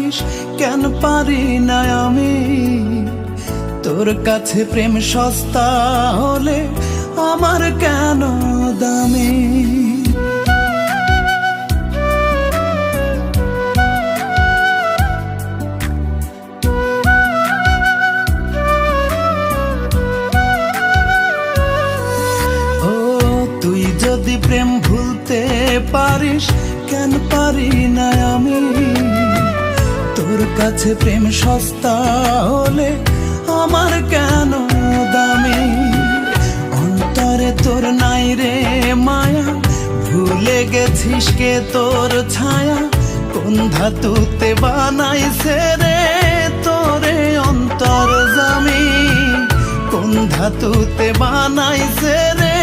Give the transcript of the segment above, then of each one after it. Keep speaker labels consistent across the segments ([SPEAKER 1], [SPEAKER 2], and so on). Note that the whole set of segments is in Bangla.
[SPEAKER 1] পারিস কেন পারি না আমি? তোর কাছে প্রেম সস্তা হলে আমার কেন দামি? তুই যদি প্রেম ভুলতে পারিস কেন পারি না আমি? তোর কাছে প্রেম সস্তা হলে আমার কেন দামি? অন্তরে তোর নাই রে মায়া, ভুলে গেছিস কে তোর ছায়া? কোন ধাতুতে বানাইছে রে তোরে অন্তর জামি? কোন ধাতুতে বানাইছে রে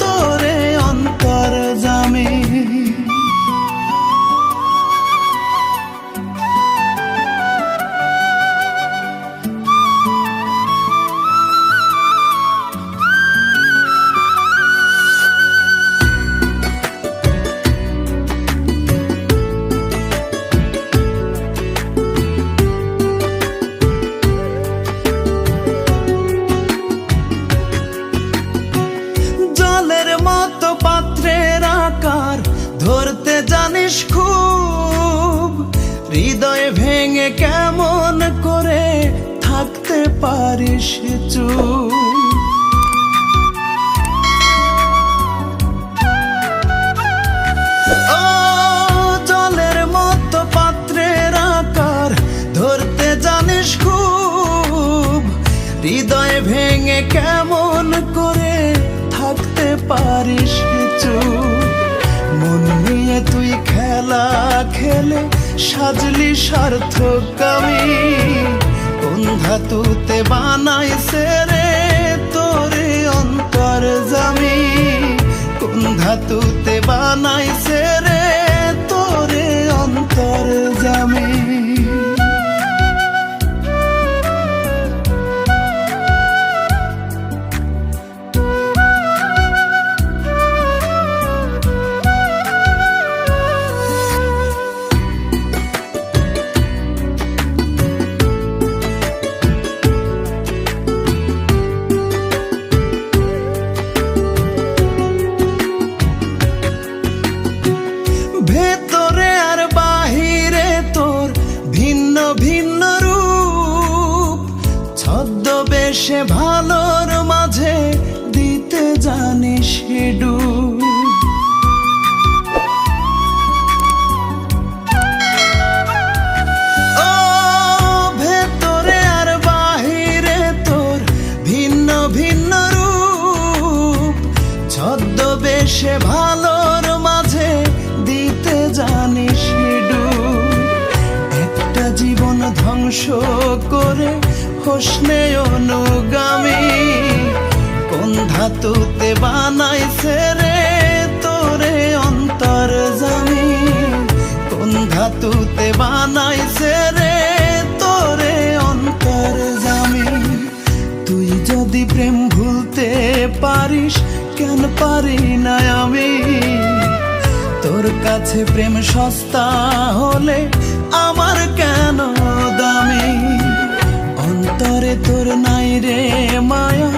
[SPEAKER 1] তোরে অন্তর জামি? পাত্রের আকার ধরতে জানিস খুব, হৃদয় ভেঙে কেমন করে থাকতে পারিস চুপ? ও জলের মতো পাত্রের আকার ধরতে জানিস খুব, হৃদয় ভেঙে কেমন করে থাকতে পারিস চুপ? মন নিয়ে তুই খেলা খেলে সাজলি সার্থকামী। কোন ধাতুতে বানাইছে রে তোরে অন্তর জামি? কোন ধাতুতে বানাইছে রে তোরে অন্তর জামি? ভেতরে আর বাহিরে তোর ভিন্ন ভিন্ন রূপ, ছদ্মবেশে ভালোর মাঝে দিতে জানিস ডুব। ও ভেতরে আর বাহিরে তোর ভিন্ন ভিন্ন রূপ, ছদ্মবেশে ভালোর মাঝে দিতে জানিস ডুব। একটা জীবন ধ্বংস করে হোসনে অনুগামী। কোন ধাতুতে বানাইছে রে তোরে অন্তর জামি? কোন ধাতুতে বানাইছে রে তোরে অন্তর জামি? তুই যদি প্রেম ভুলতে পারিস কেন পারি না আমি? তোর কাছে প্রেম সস্তা হলে আমার কেন দামি? অন্তরে তোর নাই রে মায়া,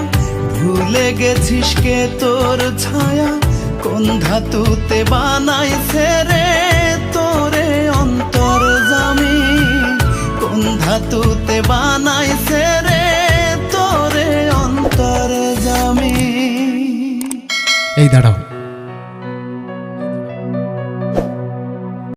[SPEAKER 1] ভুলে গেছিস কে তোর ছায়া? কোন ধাতুতে বানাইছে রে তোরে অন্তর জামি? কোন ধাতুতে বানাইছে রে তোরে অন্তর জামি?
[SPEAKER 2] এই দাঁড়াও।